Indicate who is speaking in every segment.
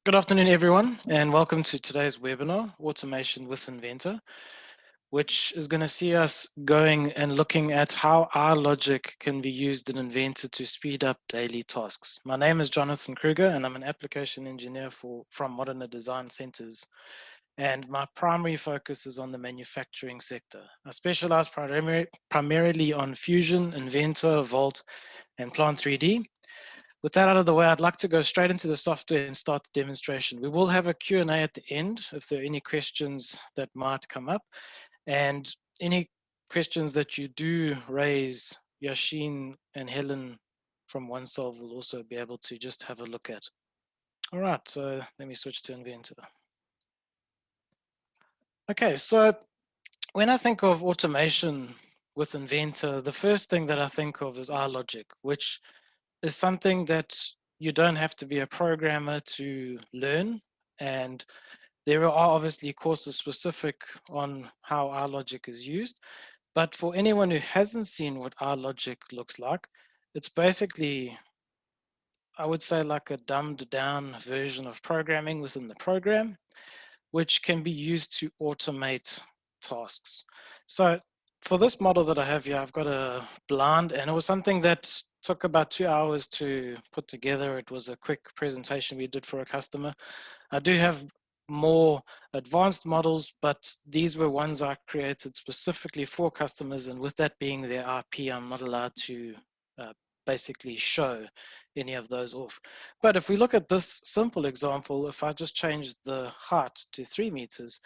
Speaker 1: Good afternoon, everyone, and welcome to today's webinar, Automation with Inventor, which is going to see us going and looking at how our logic can be used in Inventor to speed up daily tasks. My name is Jonathan Kruger, and I'm an application engineer from Modern Design Centers. And my primary focus is on the manufacturing sector. I specialize primarily on Fusion, Inventor, Vault, and Plant 3D. With that out of the way, I'd like to go straight into the software and start the demonstration. We will have a Q&A at the end if there are any questions that might come up. And any questions that you do raise, Yashin and Helen from OneSolve will also be able to just have a look at. All right, so let me switch to Inventor. Okay, so when I think of automation with Inventor, the first thing that I think of is our logic, which is something that you don't have to be a programmer to learn. And there are obviously courses specific on how our logic is used. But for anyone who hasn't seen what our logic looks like, it's basically, I would say, like a dumbed down version of programming within the program, which can be used to automate tasks. So for this model that I have here, I've got a blind, and it was something that took about 2 hours to put together. It was a quick presentation we did for a customer. I do have more advanced models, but these were ones I created specifically for customers, and with that being their IP, I'm not allowed to basically show any of those off. But if we look at this simple example, if I just change the height to 3 meters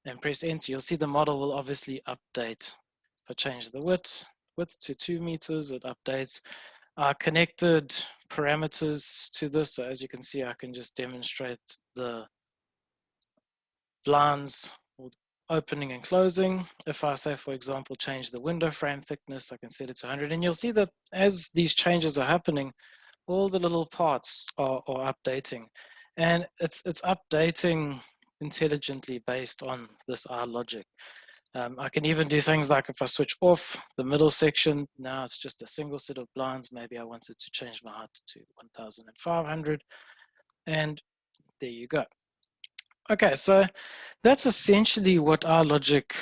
Speaker 1: and press enter, you'll see the model will obviously update. If I change the width to 2 meters, it updates. I connected parameters to this, so as you can see, I can just demonstrate the blinds opening and closing. If I say, for example, change the window frame thickness, I can set it to 100, and you'll see that as these changes are happening, all the little parts are updating, and it's updating intelligently based on this R logic. I can even do things like if I switch off the middle section, now it's just a single set of blinds. Maybe I wanted to change my height to 1,500, and there you go. Okay, so that's essentially what our logic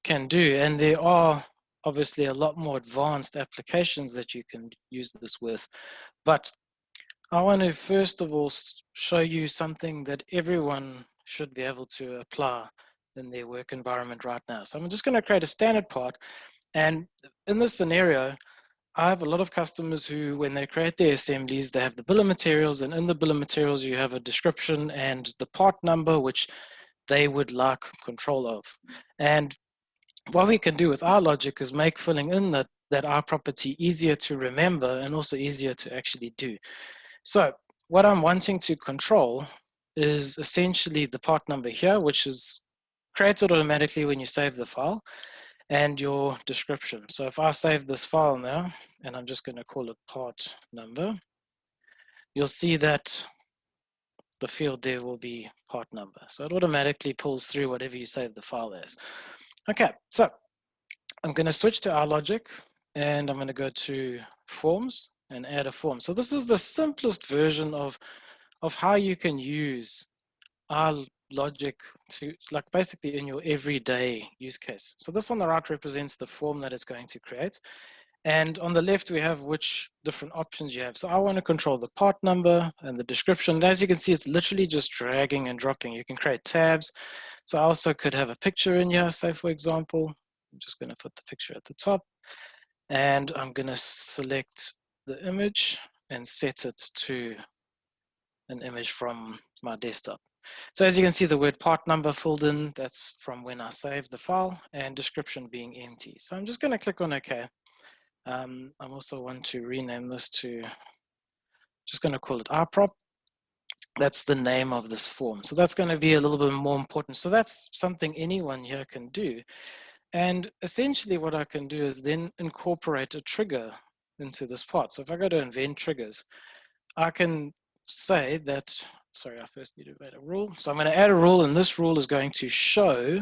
Speaker 1: can do, and there are obviously a lot more advanced applications that you can use this with, but I want to first of all show you something that everyone should be able to apply in their work environment right now. So I'm just going to create a standard part, and in this scenario, I have a lot of customers who, when they create their assemblies, they have the bill of materials, and in the bill of materials, you have a description and the part number, which they would like control of. And what we can do with our logic is make filling in that our property easier to remember and also easier to actually do. So what I'm wanting to control is essentially the part number here, which is created automatically when you save the file, and your description. So if I save this file now, and I'm just going to call it part number, you'll see that the field there will be part number. So it automatically pulls through whatever you save the file as. Okay, so I'm going to switch to our logic, and I'm going to go to forms and add a form. So this is the simplest version of how you can use our logic to, like, basically in your everyday use case. So this on the right represents the form that it's going to create. And on the left, we have which different options you have. So I want to control the part number and the description. And as you can see, it's literally just dragging and dropping. You can create tabs. So I also could have a picture in here, say, for example. I'm just going to put the picture at the top. And I'm going to select the image and set it to an image from my desktop. So as you can see, the word part number filled in, that's from when I saved the file, and description being empty. So I'm just going to click on OK. I also want to rename this to, just going to call it rprop. That's the name of this form. So that's going to be a little bit more important. So that's something anyone here can do. And essentially what I can do is then incorporate a trigger into this part. So if I go to invent triggers, I can say that, sorry, I first need to add a rule. So I'm going to add a rule, and this rule is going to show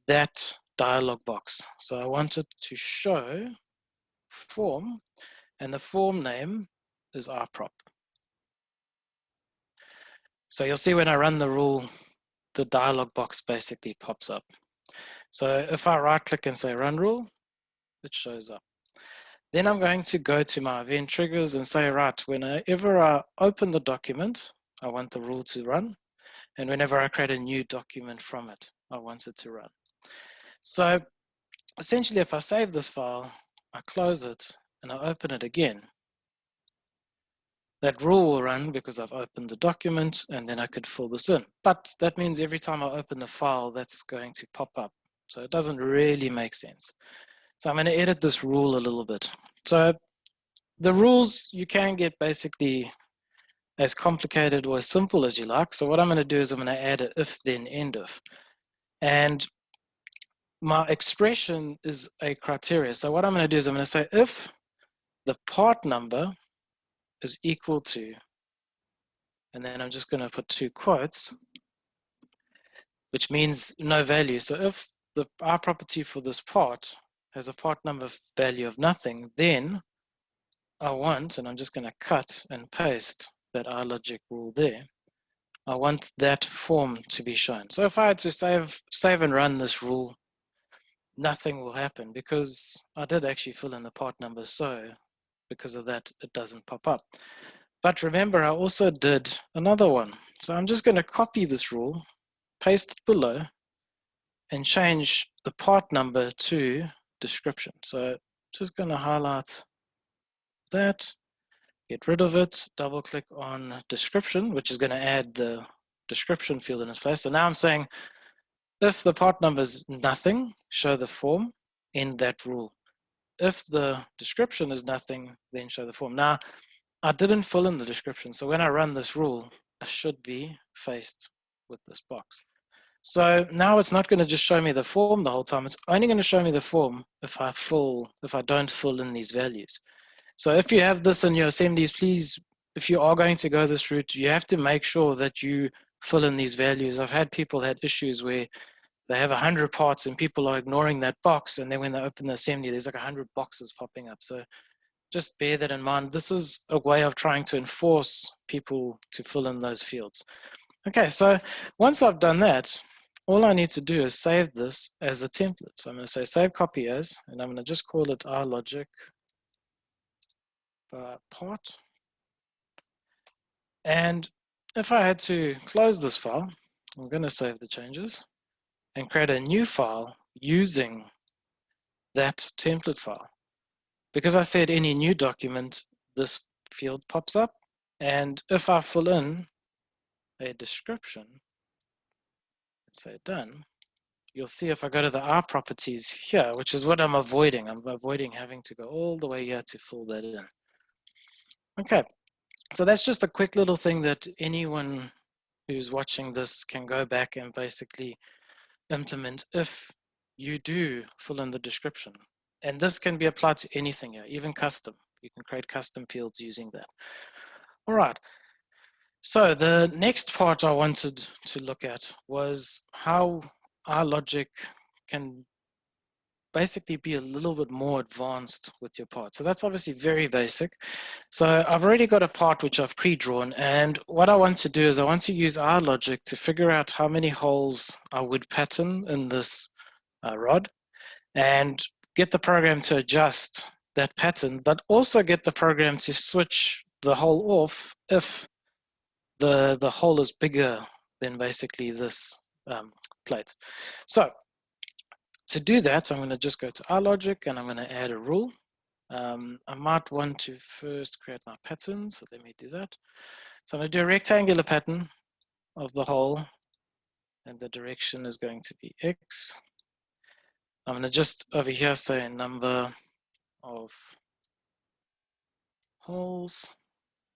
Speaker 1: that dialog box. So I want it to show form, and the form name is rprop. So you'll see when I run the rule, the dialog box basically pops up. So if I right click and say run rule, it shows up. Then I'm going to go to my event triggers and say, right, whenever I open the document, I want the rule to run. And whenever I create a new document from it, I want it to run. So essentially, if I save this file, I close it and I open it again, that rule will run because I've opened the document and then I could fill this in. But that means every time I open the file, that's going to pop up. So it doesn't really make sense. So I'm going to edit this rule a little bit. So the rules, you can get basically as complicated or as simple as you like. So what I'm going to do is I'm going to add an if, then, end if. And my expression is a criteria. So what I'm going to do is I'm going to say if the part number is equal to, and then I'm just going to put 2 quotes, which means no value. So if the R property for this part has a part number value of nothing, then I want, and I'm just going to cut and paste that R logic rule there, I want that form to be shown. So if I had to save and run this rule, nothing will happen because I did actually fill in the part number, so because of that, it doesn't pop up. But remember, I also did another one. So I'm just going to copy this rule, paste it below, and change the part number to description. So just going to highlight that, get rid of it, double click on description, which is going to add the description field in its place. So now I'm saying if the part number is nothing, show the form in that rule. If the description is nothing, then show the form. Now, I didn't fill in the description, so when I run this rule, I should be faced with this box. So now it's not going to just show me the form the whole time. It's only going to show me the form if I don't fill in these values. So if you have this in your assemblies, please, if you are going to go this route, you have to make sure that you fill in these values. I've had people had issues where they have 100 parts and people are ignoring that box, and then when they open the assembly, there's like 100 boxes popping up. So just bear that in mind. This is a way of trying to enforce people to fill in those fields. Okay, so once I've done that, all I need to do is save this as a template. So I'm going to say save copy as, and I'm going to just call it R logic part. And if I had to close this file, I'm going to save the changes and create a new file using that template file. Because I said any new document, this field pops up. And if I fill in a description, let's say done, you'll see if I go to the R properties here, which is what I'm avoiding. I'm avoiding having to go all the way here to fill that in. Okay, so that's just a quick little thing that anyone who's watching this can go back and basically implement if you do fill in the description. And this can be applied to anything here, even custom. You can create custom fields using that. All right. So the next part I wanted to look at was how our logic can basically be a little bit more advanced with your part. So that's obviously very basic. So I've already got a part which I've pre-drawn, and what I want to do is I want to use our logic to figure out how many holes I would pattern in this rod and get the program to adjust that pattern, but also get the program to switch the hole off if the hole is bigger than basically this plate. So to do that, I'm going to just go to our logic and I'm going to add a rule. I might want to first create my pattern, so let me do that. So I'm going to do a rectangular pattern of the hole, and the direction is going to be X. I'm going to just over here say a number of holes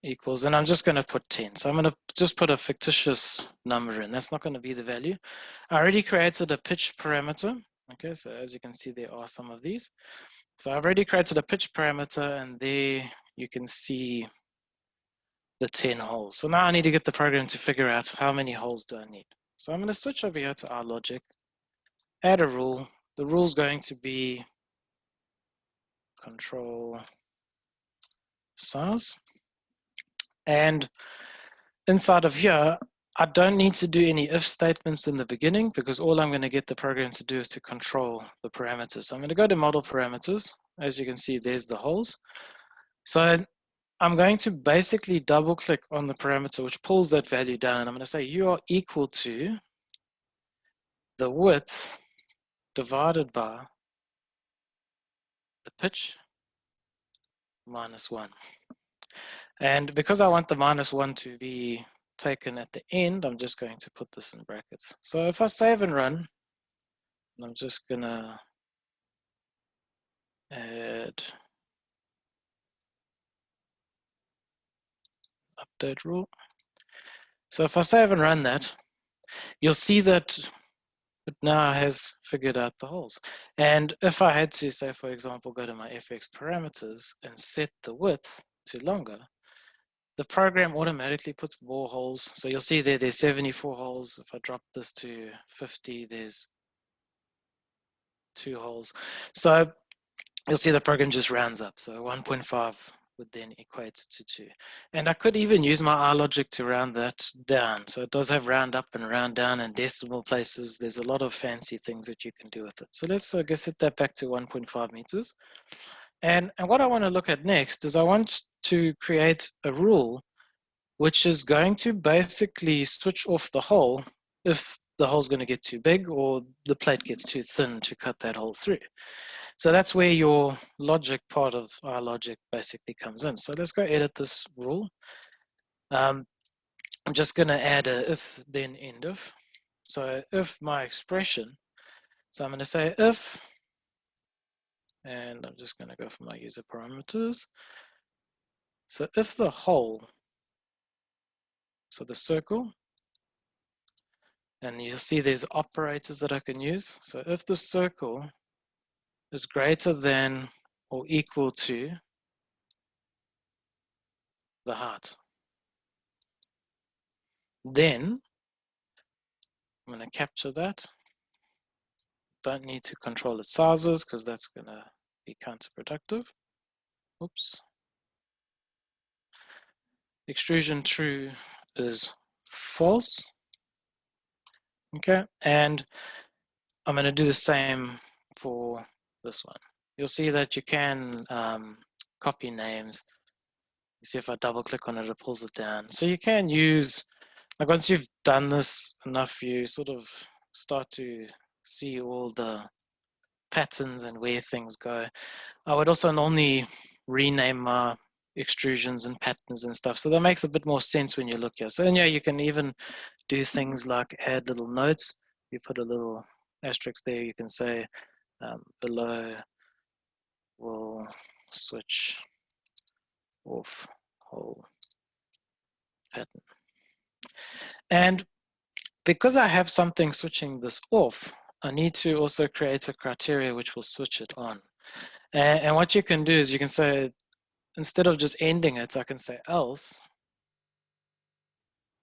Speaker 1: equals, and I'm just going to put 10. So I'm going to just put a fictitious number in. That's not going to be the value. I already created a pitch parameter. Okay, so as you can see, there are some of these. So I've already created a pitch parameter, and there you can see the 10 holes. So now I need to get the program to figure out how many holes do I need. So I'm going to switch over here to our logic, add a rule. The rule is going to be control size. And inside of here, I don't need to do any if statements in the beginning because all I'm going to get the program to do is to control the parameters. So I'm going to go to model parameters. As you can see, there's the holes. So I'm going to basically double click on the parameter which pulls that value down, and I'm going to say you are equal to the width divided by the pitch minus 1. And because I want the minus 1 to be taken at the end, I'm just going to put this in brackets. So if I save and run, I'm just going to add update rule. So if I save and run that, you'll see that it now has figured out the holes. And if I had to, say, for example, go to my FX parameters and set the width to longer, the program automatically puts more holes. So you'll see there's 74 holes. If I drop this to 50, there's 2 holes. So you'll see the program just rounds up. So 1.5 would then equate to 2. And I could even use my R logic to round that down. So it does have round up and round down and decimal places. There's a lot of fancy things that you can do with it. So let's I guess set that back to 1.5 meters. And what I want to look at next is I want to create a rule which is going to basically switch off the hole if the hole's going to get too big or the plate gets too thin to cut that hole through. So that's where your logic part of our logic basically comes in. So let's go edit this rule. I'm just going to add a if then end if. So if my expression, so I'm going to say if, and I'm just going to go for my user parameters. So if the hole, so the circle, and you'll see there's operators that I can use. So if the circle is greater than or equal to the height, then I'm going to capture that. Don't need to control its sizes because that's going to be counterproductive. Oops. Extrusion true is false. Okay, and I'm going to do the same for this one. You'll see that you can copy names. You see if I double click on it, it pulls it down. So you can use, like once you've done this enough, you sort of start to see all the patterns and where things go. I would also normally rename my extrusions and patterns and stuff. So that makes a bit more sense when you look here. So and yeah, you can even do things like add little notes. You put a little asterisk there, you can say below will switch off whole pattern. And because I have something switching this off, I need to also create a criteria which will switch it on. And what you can do is you can say, instead of just ending it, I can say else,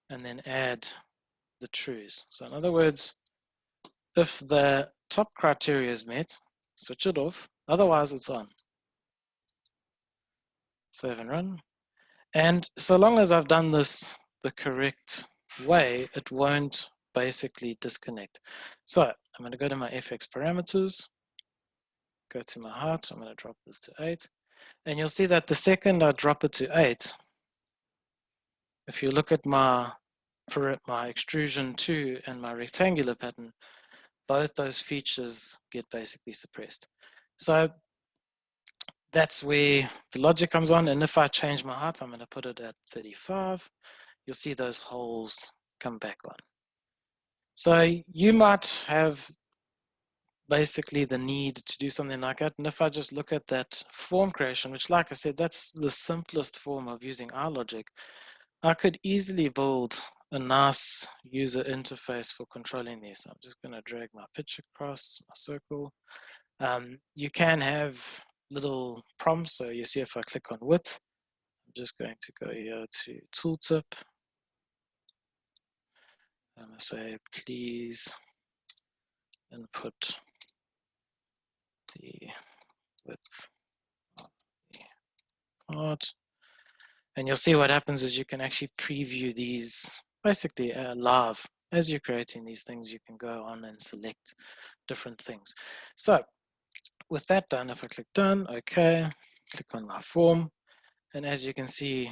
Speaker 1: and then add the trues. So in other words, if the top criteria is met, switch it off, otherwise it's on. Save and run. And so long as I've done this the correct way, it won't basically disconnect. So I'm going to go to my FX parameters, go to my height, I'm going to drop this to 8. And you'll see that the second I drop it to 8, if you look at my extrusion 2 and my rectangular pattern, both those features get basically suppressed. So that's where the logic comes on. And if I change my height, I'm going to put it at 35. You'll see those holes come back on. So you might have basically the need to do something like that. And if I just look at that form creation, which like I said, that's the simplest form of using our logic, I could easily build a nice user interface for controlling these. So I'm just going to drag my pitch across my circle. You can have little prompts. So you see if I click on width, I'm just going to go here to tooltip. I'm going to say, please input the width of the part. And you'll see what happens is you can actually preview these basically live. As you're creating these things, you can go on and select different things. So with that done, if I click done, okay, click on my form, and as you can see,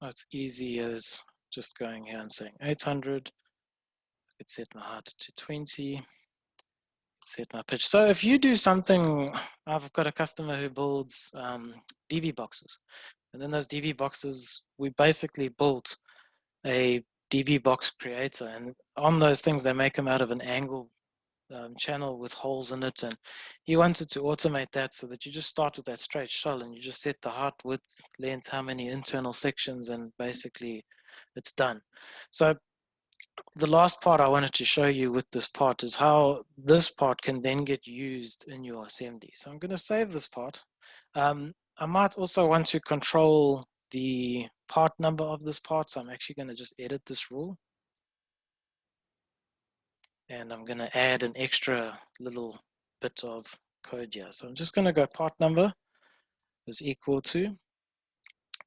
Speaker 1: it's easy as just going here and saying 800. I could set my height to 20, set my pitch. So if you do something, I've got a customer who builds DV boxes, and in those DV boxes, we basically built a DV box creator, and on those things, they make them out of an angle channel with holes in it, and he wanted to automate that so that you just start with that straight shell and you just set the height, width, length, how many internal sections, and basically it's done. So the last part I wanted to show you with this part is how this part can then get used in your assembly. So I'm going to save this part. I might also want to control the part number of this part, so I'm actually going to just edit this rule. And I'm going to add an extra little bit of code here. So I'm just going to go part number is equal to,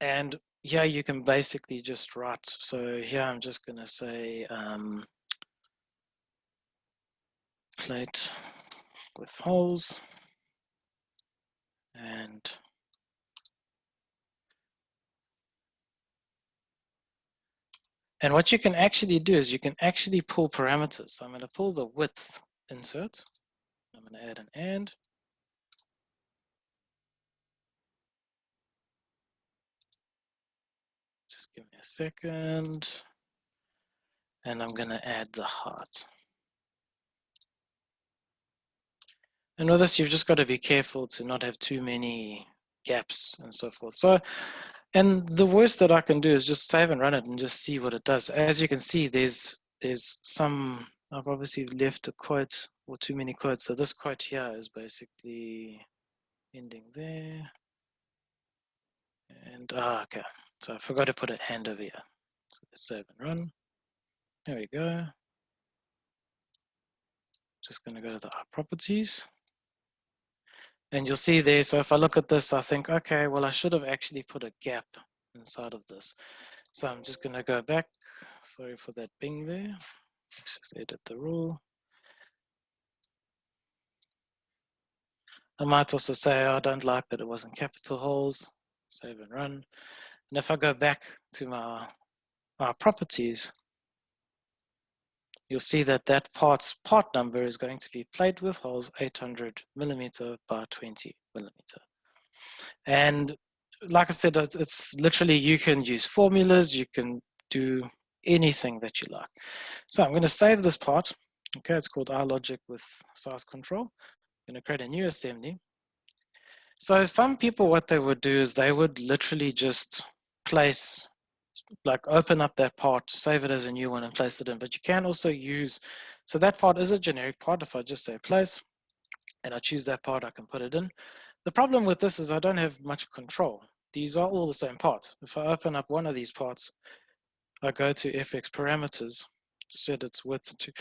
Speaker 1: and here you can basically just write. So here I'm just going to say plate with holes, and what you can actually do is you can actually pull parameters. So I'm going to pull the width insert. I'm going to add an and. Just give me a second. And I'm going to add the height. And with this, you've just got to be careful to not have too many gaps and so forth. So, and the worst that I can do is just save and run it and just see what it does. As you can see, there's some, I've obviously left a quote or too many quotes. So this quote here is basically ending there. And, okay. So I forgot to put a and over here. So let's save and run. There we go. Just going to go to the properties. And you'll see there, so if I look at this, I think, okay, well, I should have actually put a gap inside of this. So I'm just going to go back. Sorry for that ping there. Let's just edit the rule. I might also say, I don't like that it wasn't capital holes. Save and run. And if I go back to my properties, you'll see that that part number is going to be plate with holes 800 millimeter by 20 millimeter. And like I said, it's literally, you can use formulas, you can do anything that you like. So I'm going to save this part. Okay, it's called iLogic with size control. I'm going to create a new assembly. So some people, what they would do is they would literally just place, like open up that part, save it as a new one and place it in. But you can also use, so that part is a generic part. If I just say place and I choose that part, I can put it in. The problem with this is I don't have much control. These are all the same parts. If I open up one of these parts, I go to FX parameters, set its width to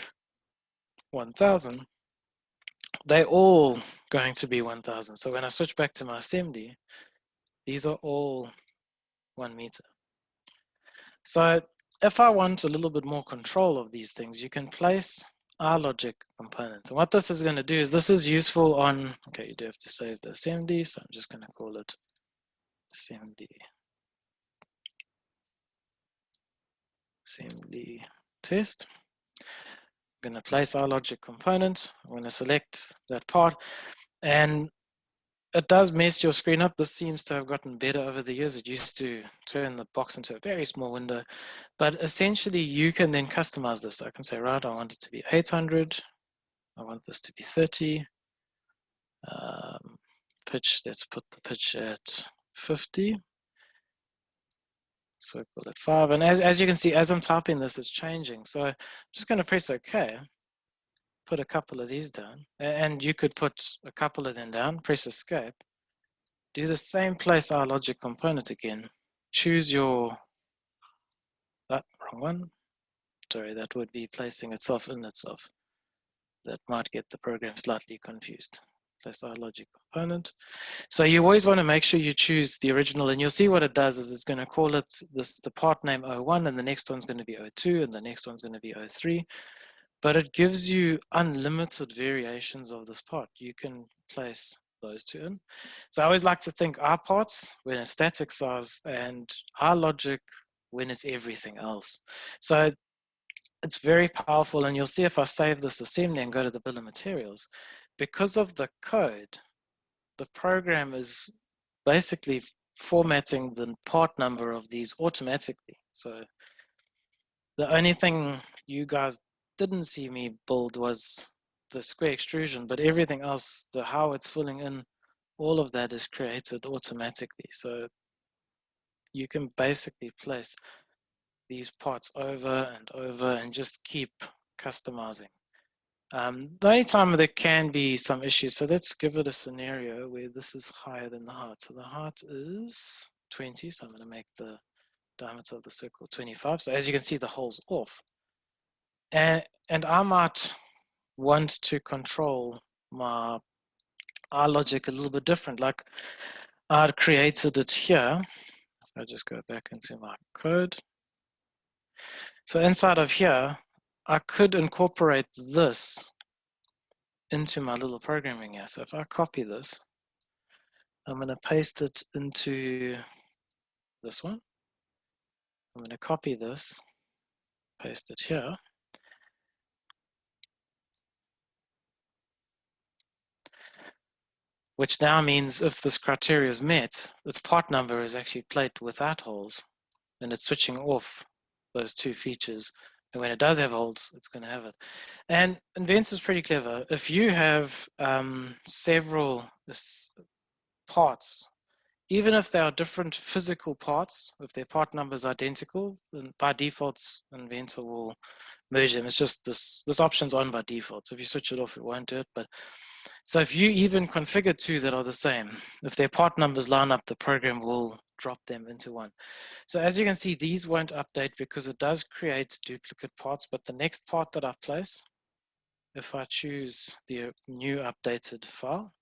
Speaker 1: 1000, they're all going to be 1000. So when I switch back to my assembly, these are all 1 meter. So if I want a little bit more control of these things, you can place our logic component. And what this is going to do is, this is useful on, okay, you do have to save the assembly, so I'm just going to call it assembly test. I'm going to place our logic component. I'm going to select that part, and it does mess your screen up. This seems to have gotten better over the years. It used to turn the box into a very small window, but essentially you can then customize this. I can say, right, I want it to be 800. I want this to be 30. Pitch, let's put the pitch at 50. Circle at 5. And as you can see, as I'm typing this, it's changing. So I'm just going to press OK. Put a couple of these down, and you could put a couple of them down, press escape, do the same place our logic component again, choose your, wrong one, sorry, that would be placing itself in itself. That might get the program slightly confused. place our logic component. So you always want to make sure you choose the original, and you'll see what it does is it's going to call it the part name O1, and the next one's going to be O2, and the next one's going to be O3. But it gives you unlimited variations of this part. You can place those two in. So I always like to think our parts when it's static size and our logic when it's everything else. So it's very powerful, and you'll see if I save this assembly and go to the bill of materials, because of the code, the program is basically formatting the part number of these automatically. So the only thing you guys didn't see me build was the square extrusion, but everything else, the how it's filling in, all of that is created automatically. So you can basically place these parts over and over and just keep customizing. The only time there can be some issues, so let's give it a scenario where this is higher than the height. So the height is 20, so I'm going to make the diameter of the circle 25. So as you can see, the hole's off. And I might want to control my R logic a little bit different. Like I'd created it here. I'll just go back into my code. So inside of here, I could incorporate this into my little programming here. So if I copy this, I'm going to paste it into this one. I'm going to copy this, paste it here. Which now means if this criteria is met, its part number is actually plate without holes, and it's switching off those two features. And when it does have holes, it's going to have it. And Inventor is pretty clever. If you have several parts, even if they are different physical parts, if their part number is identical, then by default, Inventor will merge them. It's just this option's on by default. So if you switch it off, it won't do it. But so if you even configure two that are the same, if their part numbers line up, the program will drop them into one. So as you can see, these won't update because it does create duplicate parts, but the next part that I place, if I choose the new updated file,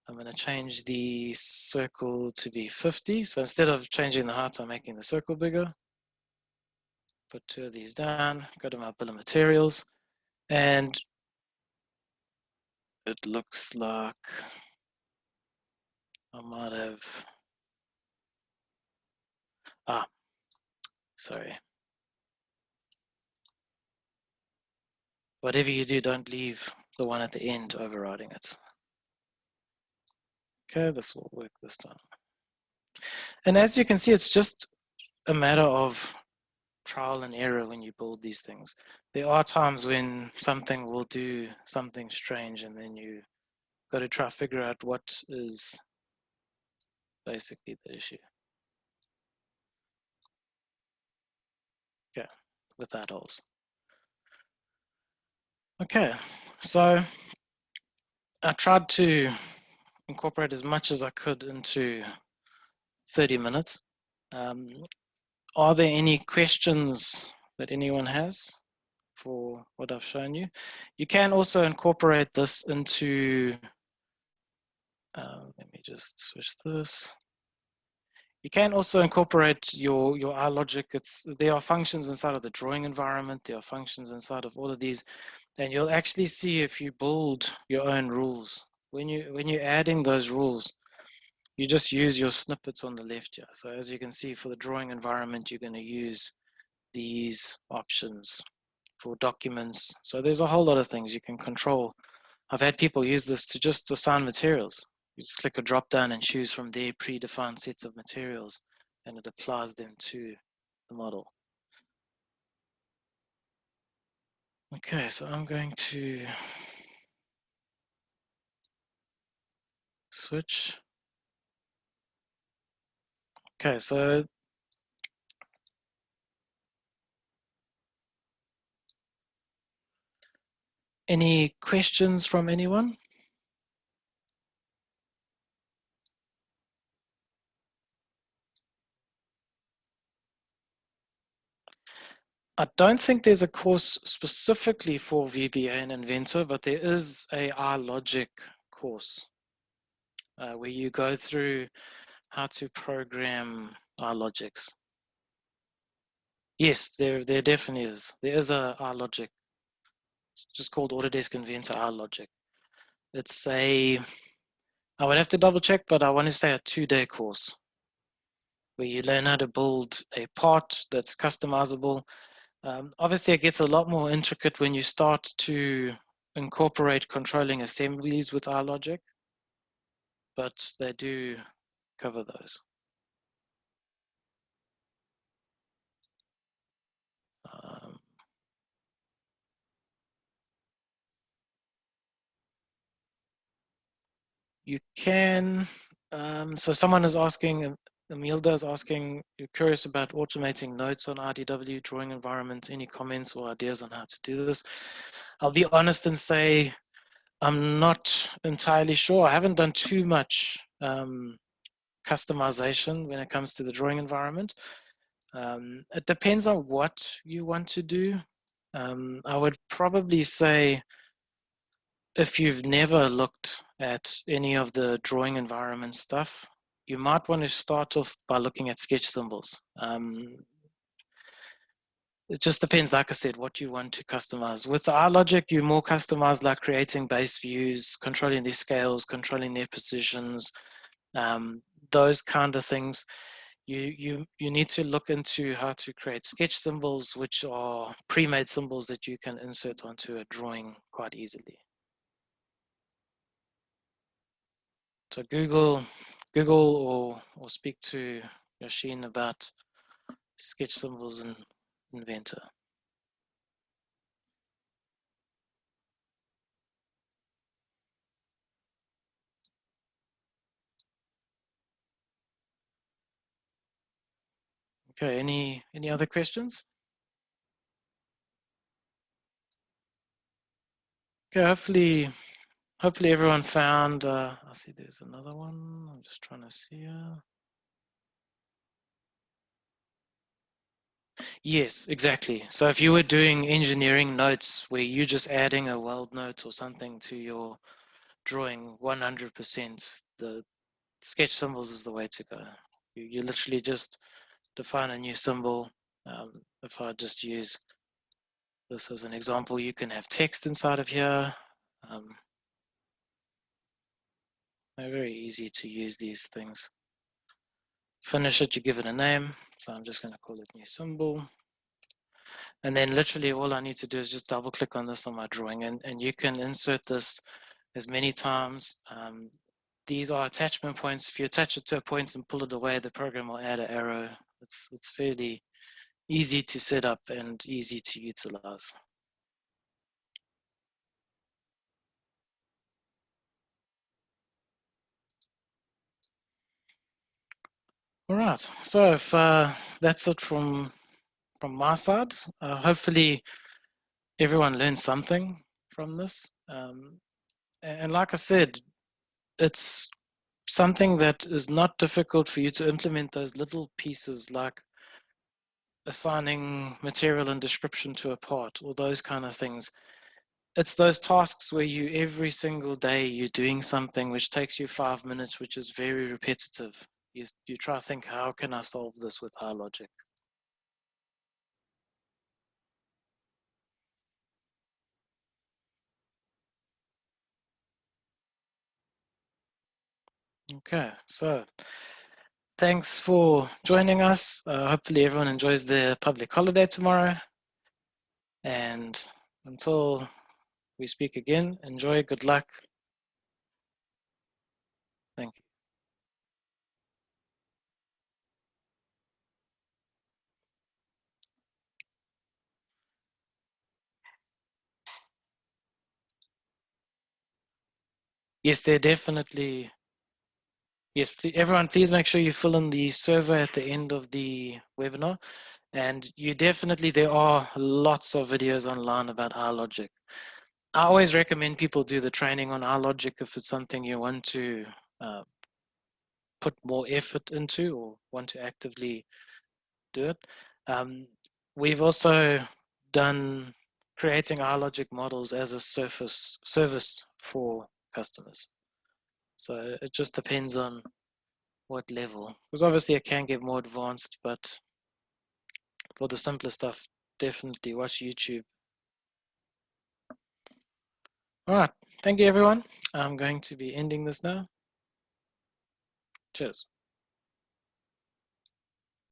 Speaker 1: I'm going to change the circle to be 50. So instead of changing the height, I'm making the circle bigger. Put two of these down, go to my bill of materials, and it looks like I might have, sorry. Whatever you do, don't leave the one at the end overriding it. Okay, this will work this time. And as you can see, it's just a matter of trial and error when you build these things. There are times when something will do something strange, and then you got to try to figure out what is basically the issue. Okay, without holes. Okay, so I tried to incorporate as much as I could into 30 minutes. Are there any questions that anyone has for what I've shown you? You can also incorporate this into, let me just switch this. You can also incorporate your R logic. There are functions inside of the drawing environment. There are functions inside of all of these, and you'll actually see if you build your own rules. When you're adding those rules, you just use your snippets on the left here. So as you can see, for the drawing environment, you're going to use these options for documents. So there's a whole lot of things you can control. I've had people use this to just assign materials. You just click a drop down and choose from their predefined sets of materials, and it applies them to the model. Okay, so I'm going to switch. Okay, so any questions from anyone? I don't think there's a course specifically for VBA and Inventor, but there is a R logic course where you go through how to program our logics. Yes, there definitely is. There is a R logic. It's just called Autodesk Inventor R logic. It's I would have to double check, but I want to say a 2-day course where you learn how to build a part that's customizable. Obviously, it gets a lot more intricate when you start to incorporate controlling assemblies with R logic, but they do cover those. Um, you can, so someone is asking, Emilda is asking, you're curious about automating notes on RDW drawing environment. Any comments or ideas on how to do this? I'll be honest and say, I'm not entirely sure. I haven't done too much customization when it comes to the drawing environment. It depends on what you want to do. I would probably say if you've never looked at any of the drawing environment stuff, you might want to start off by looking at sketch symbols. It just depends, like I said, what you want to customize. With the iLogic, you more customize like creating base views, controlling their scales, controlling their positions, those kind of things. You need to look into how to create sketch symbols, which are pre-made symbols that you can insert onto a drawing quite easily. So Google or speak to Yashin about sketch symbols in Inventor. Okay, any other questions? Okay, hopefully everyone found, I see there's another one. I'm just trying to see. Yes, exactly. So if you were doing engineering notes where you're just adding a weld note or something to your drawing, 100%, the sketch symbols is the way to go. You literally just define a new symbol. If I just use this as an example, you can have text inside of here. They're very easy to use these things. Finish it, you give it a name. So I'm just going to call it new symbol. And then literally all I need to do is just double click on this on my drawing, and you can insert this as many times. These are attachment points. If you attach it to a point and pull it away, the program will add an arrow. It's fairly easy to set up and easy to utilize. All right, so if that's it from my side, hopefully everyone learned something from this. And like I said, it's something that is not difficult for you to implement those little pieces like assigning material and description to a part or those kind of things. It's those tasks where you every single day you're doing something which takes you 5 minutes, which is very repetitive. You try to think, how can I solve this with high logic? Okay, so thanks for joining us. Hopefully everyone enjoys their public holiday tomorrow. And until we speak again, enjoy, good luck. Thank you. Yes, they're definitely, yes, please, everyone, please make sure you fill in the survey at the end of the webinar. And you definitely, there are lots of videos online about R logic. I always recommend people do the training on R logic if it's something you want to put more effort into or want to actively do it. We've also done creating R logic models as a service for customers. So it just depends on what level, because obviously it can get more advanced, but for the simpler stuff, definitely watch YouTube. All right, thank you everyone. I'm going to be ending this now. Cheers.